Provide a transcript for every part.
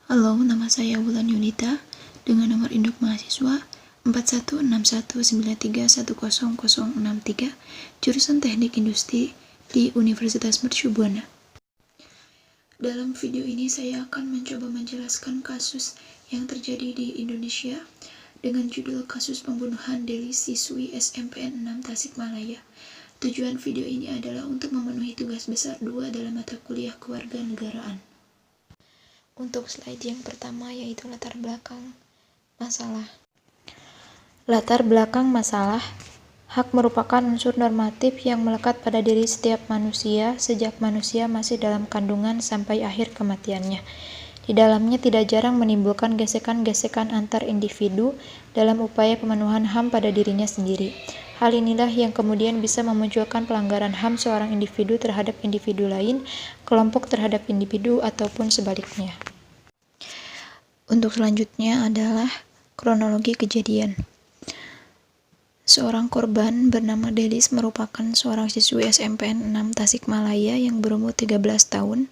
Halo, nama saya Wulan Yunita dengan nomor induk mahasiswa 416193100063, jurusan Teknik Industri di Universitas Mercu Buana. Dalam video ini saya akan mencoba menjelaskan kasus yang terjadi di Indonesia dengan judul kasus pembunuhan Deli siswi SMPN 6 Tasikmalaya. Tujuan video ini adalah untuk memenuhi tugas besar 2 dalam mata kuliah kewarganegaraan. Untuk slide yang pertama yaitu latar belakang masalah. Latar belakang masalah, hak merupakan unsur normatif yang melekat pada diri setiap manusia sejak manusia masih dalam kandungan sampai akhir kematiannya. Di dalamnya tidak jarang menimbulkan gesekan-gesekan antar individu dalam upaya pemenuhan HAM pada dirinya sendiri. Hal inilah yang kemudian bisa memunculkan pelanggaran HAM seorang individu terhadap individu lain, kelompok terhadap individu, ataupun sebaliknya. Untuk selanjutnya adalah kronologi kejadian. Seorang korban bernama Delis merupakan seorang siswi SMPN 6 Tasikmalaya yang berumur 13 tahun.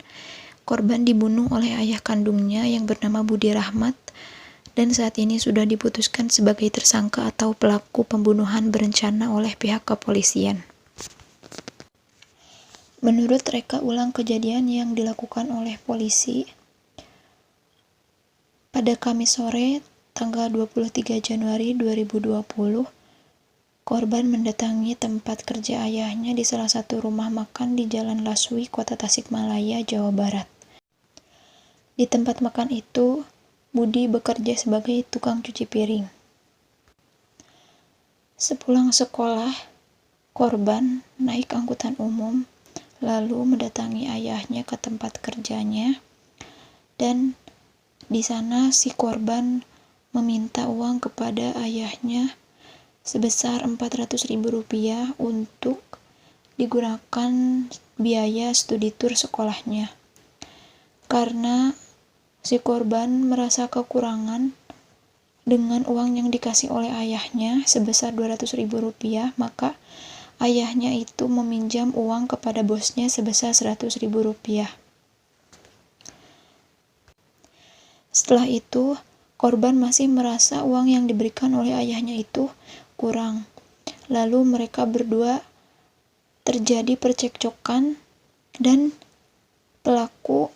Korban dibunuh oleh ayah kandungnya yang bernama Budi Rahmat dan saat ini sudah diputuskan sebagai tersangka atau pelaku pembunuhan berencana oleh pihak kepolisian. Menurut reka ulang kejadian yang dilakukan oleh polisi, pada Kamis sore, tanggal 23 Januari 2020, korban mendatangi tempat kerja ayahnya di salah satu rumah makan di Jalan Laswi, Kota Tasikmalaya, Jawa Barat. Di tempat makan itu, Budi bekerja sebagai tukang cuci piring. Sepulang sekolah, korban naik angkutan umum, lalu mendatangi ayahnya ke tempat kerjanya, dan di sana si korban meminta uang kepada ayahnya sebesar Rp400.000 untuk digunakan biaya studi tur sekolahnya. Karena si korban merasa kekurangan dengan uang yang dikasih oleh ayahnya sebesar Rp200.000, maka ayahnya itu meminjam uang kepada bosnya sebesar Rp100.000. Setelah itu, korban masih merasa uang yang diberikan oleh ayahnya itu kurang. Lalu mereka berdua terjadi percekcokan dan pelaku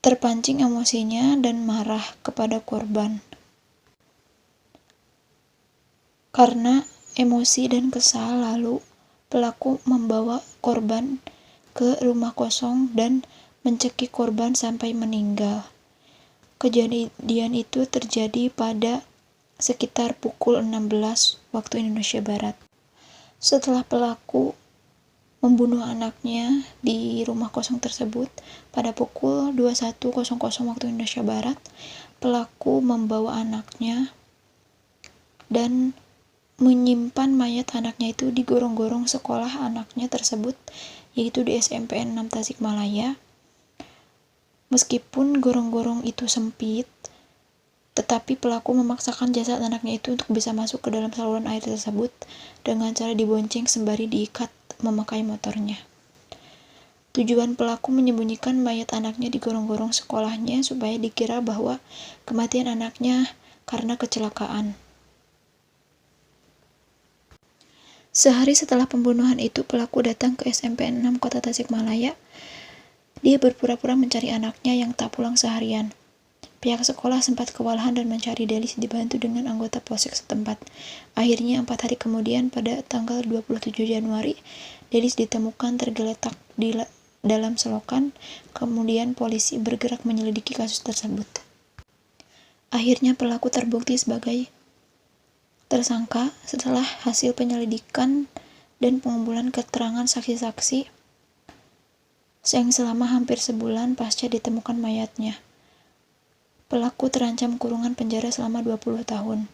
terpancing emosinya dan marah kepada korban. Karena emosi dan kesal, lalu pelaku membawa korban ke rumah kosong dan mencekik korban sampai meninggal. Kejadian itu terjadi pada sekitar pukul 16 waktu Indonesia Barat. Setelah pelaku membunuh anaknya di rumah kosong tersebut, pada pukul 21.00 waktu Indonesia Barat, pelaku membawa anaknya dan menyimpan mayat anaknya itu di gorong-gorong sekolah anaknya tersebut, yaitu di SMPN 6 Tasikmalaya. Meskipun gorong-gorong itu sempit, tetapi pelaku memaksakan jasad anaknya itu untuk bisa masuk ke dalam saluran air tersebut dengan cara dibonceng sembari diikat memakai motornya. Tujuan pelaku menyembunyikan mayat anaknya di gorong-gorong sekolahnya supaya dikira bahwa kematian anaknya karena kecelakaan. Sehari setelah pembunuhan itu, pelaku datang ke SMPN 6 Kota Tasikmalaya. Dia berpura-pura mencari anaknya yang tak pulang seharian. Pihak sekolah sempat kewalahan dan mencari Delis dibantu dengan anggota polsek setempat. Akhirnya 4 hari kemudian, pada tanggal 27 Januari, Delis ditemukan tergeletak di dalam selokan. Kemudian polisi bergerak menyelidiki kasus tersebut. Akhirnya pelaku terbukti sebagai tersangka setelah hasil penyelidikan dan pengumpulan keterangan saksi-saksi yang selama hampir sebulan pasca ditemukan mayatnya. Pelaku terancam kurungan penjara selama 20 tahun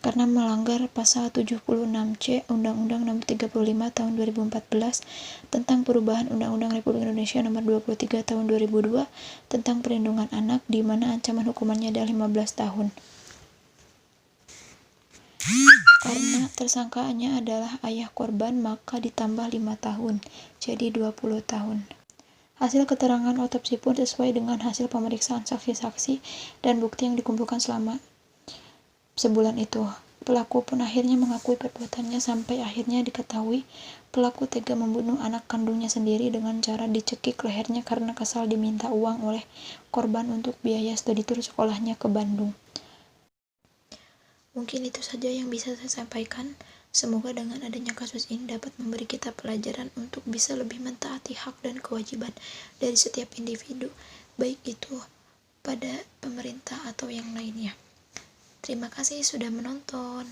karena melanggar pasal 76C Undang-Undang Nomor 35 Tahun 2014 tentang perubahan Undang-Undang Republik Indonesia Nomor 23 Tahun 2002 tentang perlindungan anak, di mana ancaman hukumannya adalah 15 tahun. Karena tersangkanya adalah ayah korban, maka ditambah 5 tahun, jadi 20 tahun. Hasil keterangan otopsi pun sesuai dengan hasil pemeriksaan saksi-saksi dan bukti yang dikumpulkan selama sebulan itu. Pelaku pun akhirnya mengakui perbuatannya sampai akhirnya diketahui pelaku tega membunuh anak kandungnya sendiri dengan cara dicekik lehernya karena kesal diminta uang oleh korban untuk biaya studi tour sekolahnya ke Bandung. Mungkin itu saja yang bisa saya sampaikan. Semoga dengan adanya kasus ini dapat memberi kita pelajaran untuk bisa lebih mentaati hak dan kewajiban dari setiap individu, baik itu pada pemerintah atau yang lainnya. Terima kasih sudah menonton.